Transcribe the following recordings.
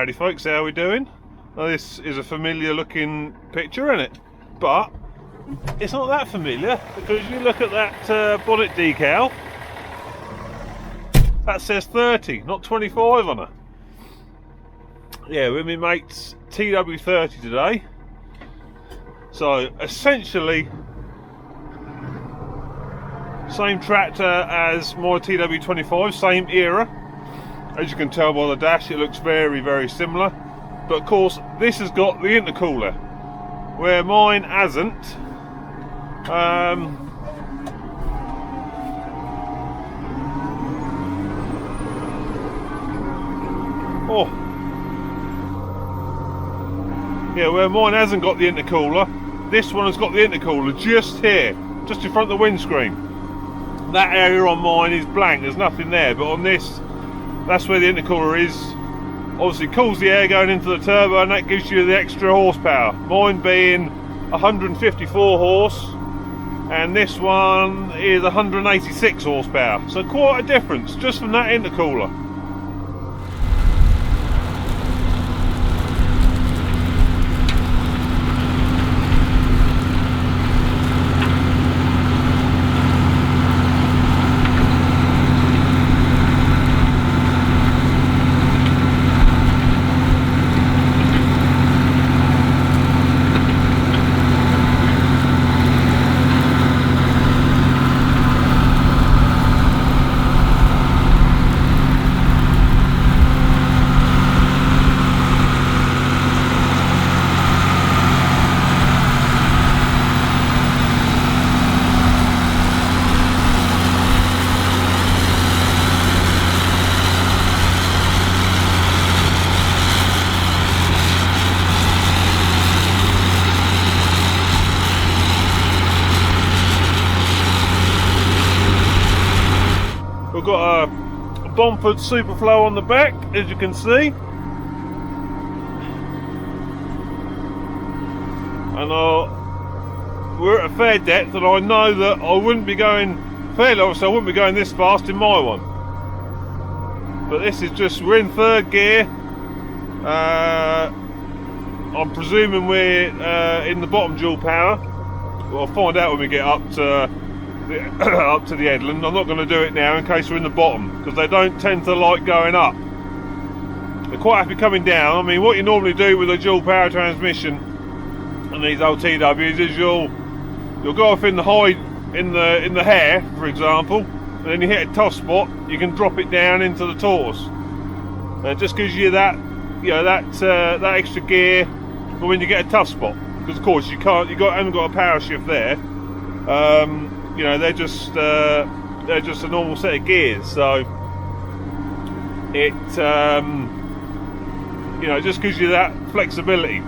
Howdy folks, how are we doing? Now this is a familiar looking picture, isn't it? But it's not that familiar, because you look at that bonnet decal, that says 30, not 25 on her. Yeah, we're with my mate's TW30 today. So essentially, same tractor as my TW25, same era. As you can tell by the dash, it looks very, very similar. But of course, this has got the intercooler, where mine hasn't. Yeah, where mine hasn't got the intercooler, this one has got the intercooler just here, just in front of the windscreen. That area on mine is blank, there's nothing there, but on this, that's where the intercooler is. Obviously cools the air going into the turbo, and that gives you the extra horsepower. Mine being 154 horse, and this one is 186 horsepower. So quite a difference just from that intercooler. We've got a Bomford Superflow on the back, as you can see. And we're at a fair depth, and I know that I wouldn't be going, fairly obviously I wouldn't be going this fast in my one. But this is just, we're in third gear. I'm presuming we're in the bottom dual power. Well, I'll find out when we get up to the headland. I'm not going to do it now in case we're in the bottom, because they don't tend to like going up. They're quite happy coming down. I mean, what you normally do with a dual power transmission and these old TWs is you'll go off in the high, in the hair, for example, and then you hit a tough spot, you can drop it down into the torus. And it just gives you that, you know, that extra gear for when you get a tough spot. Because of course you haven't got a power shift there. You know, they're just a normal set of gears, so it you know, just gives you that flexibility.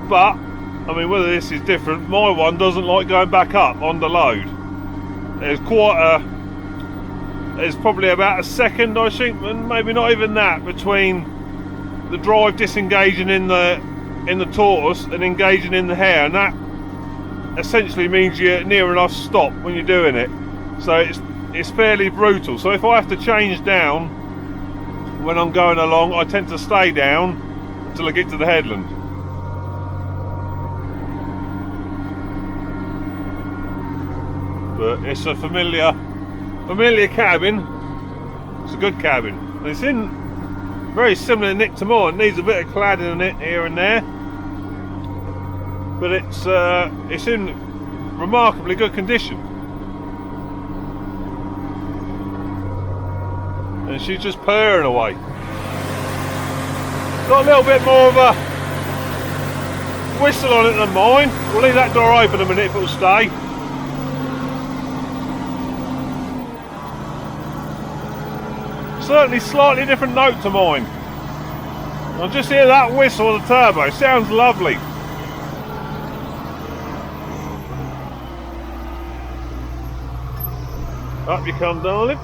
But I mean, whether this is different, my one doesn't like going back up under load. There's probably about a second, I think, and maybe not even that, between the drive disengaging in the torus and engaging in the hair, and that essentially means you're near enough stop when you're doing it. So it's fairly brutal. So if I have to change down when I'm going along, I tend to stay down until I get to the headland. But it's a familiar cabin. It's a good cabin. And it's in very similar nick to mine. It needs a bit of cladding in it here and there, but it's in remarkably good condition. And she's just purring away. Got a little bit more of a whistle on it than mine. We'll leave that door open a minute if it'll stay. Certainly slightly different note to mine. I'll just hear that whistle of the turbo. Sounds lovely. Up you come, darling.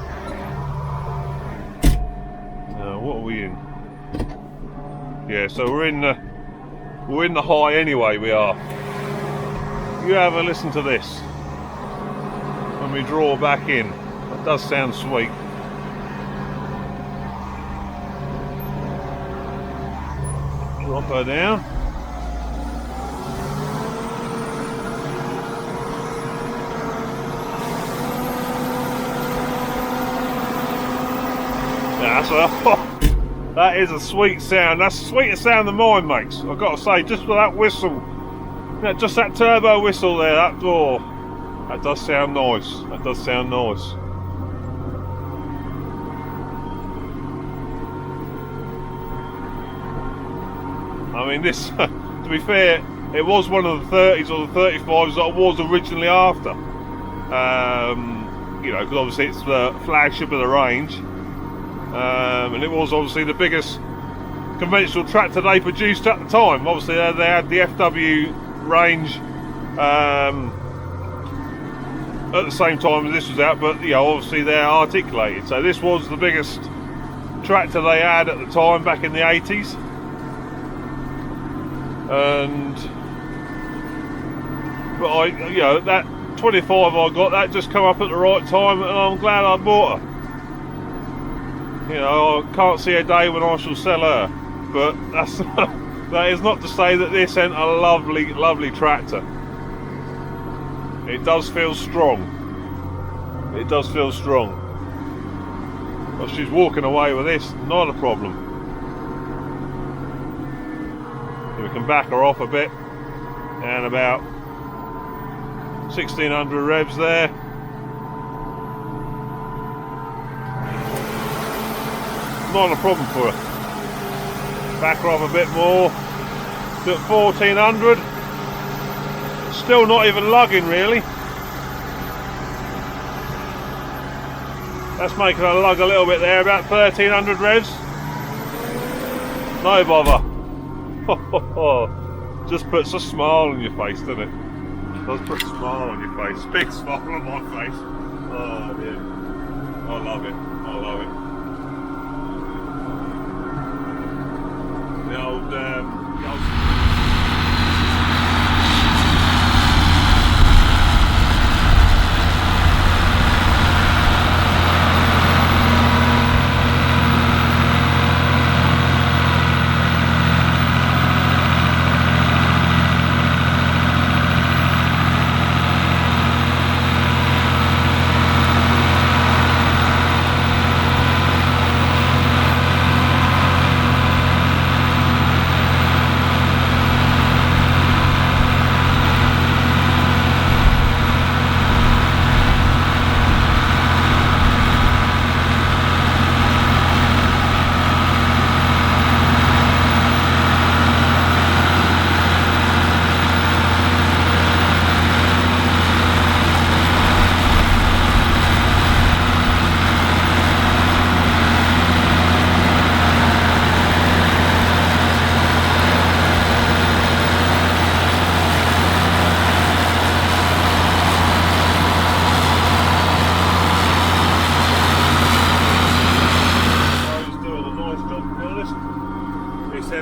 Now, what are we in? Yeah, so we're in the high anyway. We are. You have a listen to this when we draw back in. That does sound sweet. Drop her down. That is a sweet sound. That's the sweetest sound the mine makes, I've got to say, just for that whistle. Yeah, just that turbo whistle there, that door. That does sound nice. That does sound nice. I mean, this, to be fair, it was one of the 30s or the 35s that I was originally after. You know, because obviously it's the flagship of the range. And it was obviously the biggest conventional tractor they produced at the time. Obviously they had the FW range at the same time as this was out, but you know, obviously they're articulated. So this was the biggest tractor they had at the time back in the 80s. And but I, you know, that 25 I got, that just come up at the right time, and I'm glad I bought her. You know, I can't see a day when I shall sell her, but that's that is not to say that this ain't a lovely, lovely tractor. It does feel strong. It does feel strong. But she's walking away with this, not a problem. So we can back her off a bit, and about 1600 revs there. Not a problem for her. Back her off a bit more. To 1400. Still not even lugging really. That's making her lug a little bit there, about 1300 revs. No bother. Just puts a smile on your face, doesn't it? Does put a smile on your face. Big smile on my face. Oh dear. I love it. I love it. The old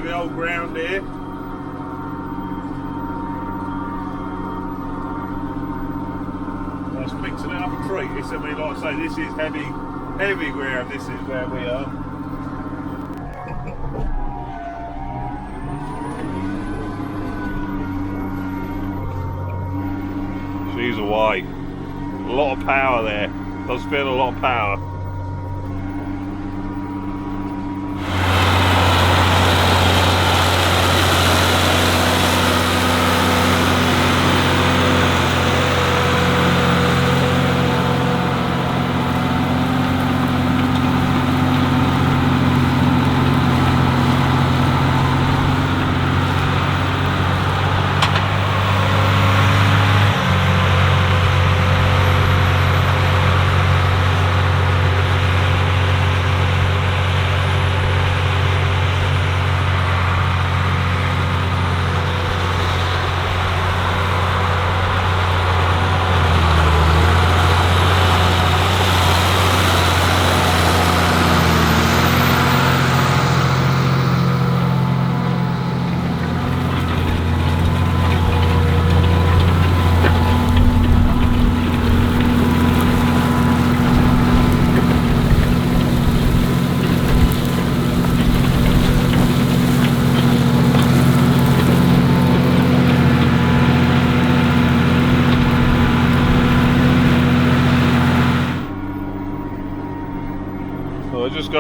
heavy old ground here. That's mixing it up a treat. This, I mean, like I say, this is heavy ground. This is where we are. She's away. A lot of power there. Does feel a lot of power.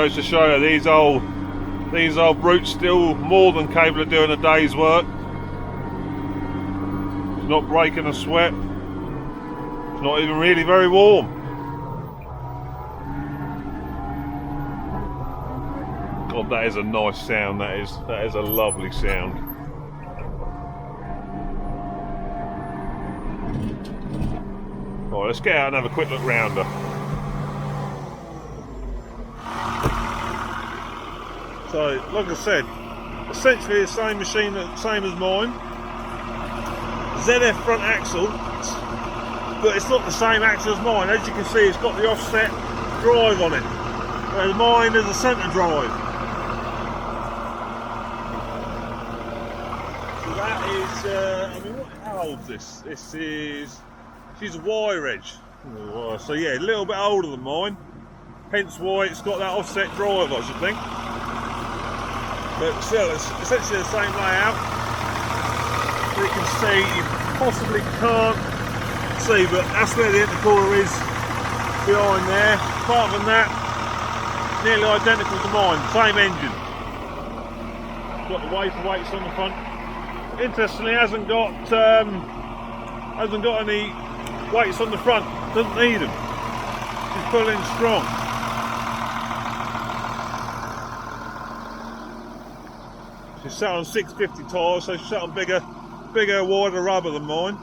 goes to show you these old brutes still more than capable of doing a day's work. It's not breaking a sweat. It's not even really very warm. God, that is a nice sound. That is a lovely sound. Right, let's get out and have a quick look round her. So, like I said, essentially the same machine, same as mine. ZF front axle, but it's not the same axle as mine. As you can see, it's got the offset drive on it, whereas mine is a centre drive. So that is, I mean, how old is this? This is, she's a wire edge. So yeah, a little bit older than mine, hence why it's got that offset drive, I should think. But still, it's essentially the same layout. You can see, you possibly can't see, but that's where the intercooler is, behind there. Apart from that, nearly identical to mine, same engine. Got the wafer weights on the front. Interestingly, hasn't got any weights on the front. Doesn't need them. She's pulling strong. She's sat on 650 tyres, so she's sat on bigger, wider rubber than mine.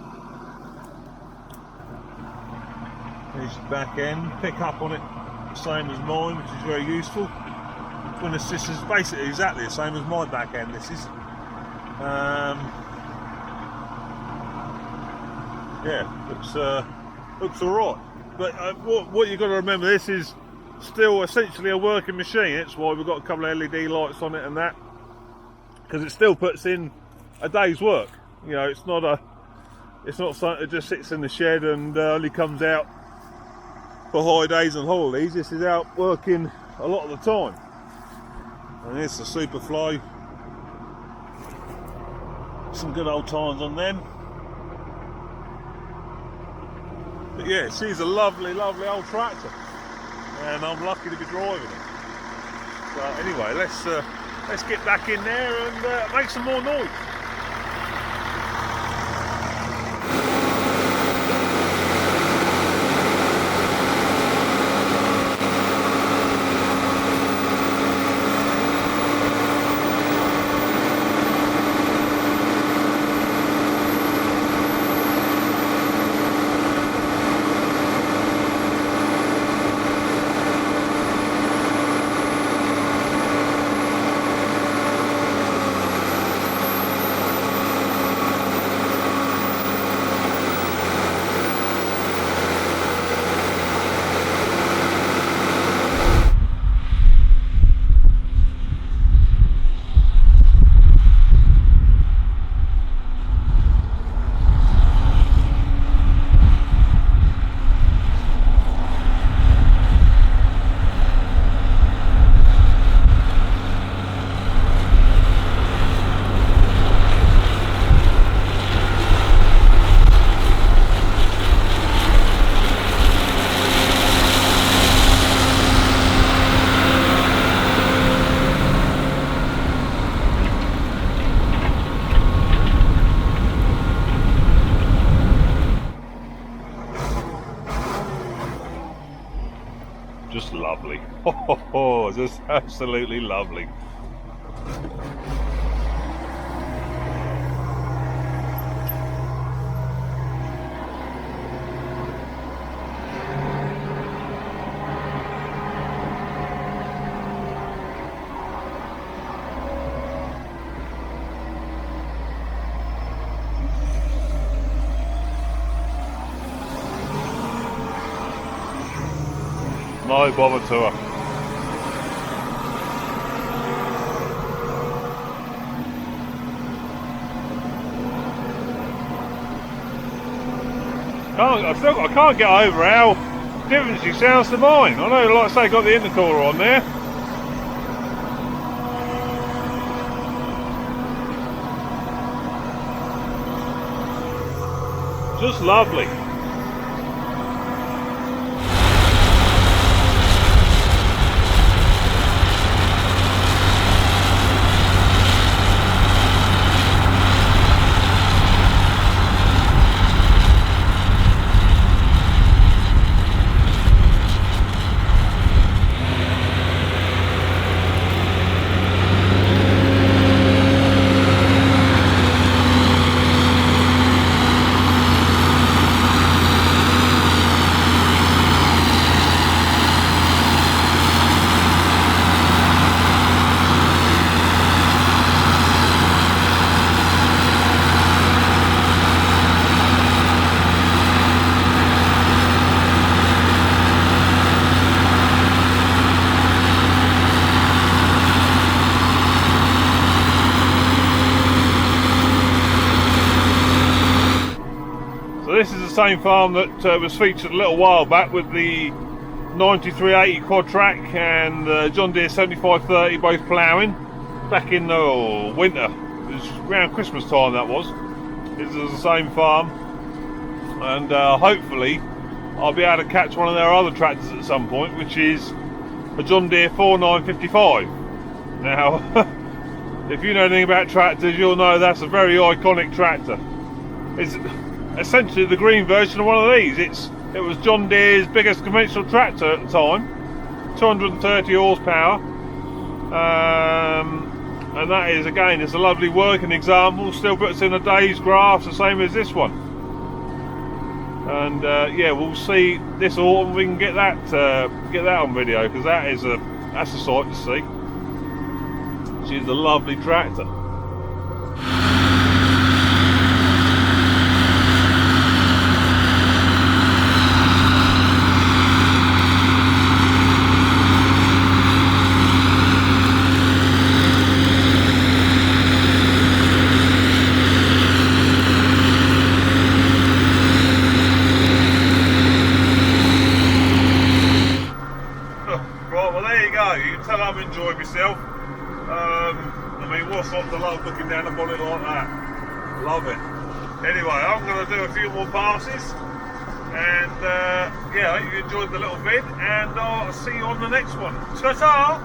Here's the back end, pick up on it, same as mine, which is very useful. Twin assist is basically exactly the same as my back end. This is, yeah, looks alright. But what you've got to remember, this is still essentially a working machine. That's why we've got a couple of LED lights on it and that. Because it still puts in a day's work. You know, it's not something that just sits in the shed and only comes out for high days and holidays. This is out working a lot of the time. And here's the Superflow. Some good old times on them. But yeah, she's a lovely, lovely old tractor, and I'm lucky to be driving it. So anyway, let's get back in there and make some more noise. Just lovely. Oh, just absolutely lovely. No bother to her. I can't get over how different she sounds to mine. I know, like I say, got the intercooler on there. Just lovely. same farm that was featured a little while back with the 9380 quad track and the John Deere 7530 both ploughing back in the winter. It was around Christmas time that was. This is the same farm, and hopefully I'll be able to catch one of their other tractors at some point, which is a John Deere 4955. Now, if you know anything about tractors, you'll know that's a very iconic tractor. It's essentially the green version of one of these. It was John Deere's biggest conventional tractor at the time, 230 horsepower, and that is, again, it's a lovely working example. Still puts in a day's grass, the same as this one. And yeah, we'll see this autumn if we can get that on video, because that's a sight to see. She's a lovely tractor. Right, well there you go. You can tell I'm enjoying myself. I mean, what's not to love looking down the bonnet like that? Love it. Anyway, I'm going to do a few more passes, and yeah, I hope you enjoyed the little vid, and I'll see you on the next one. Ta-ta!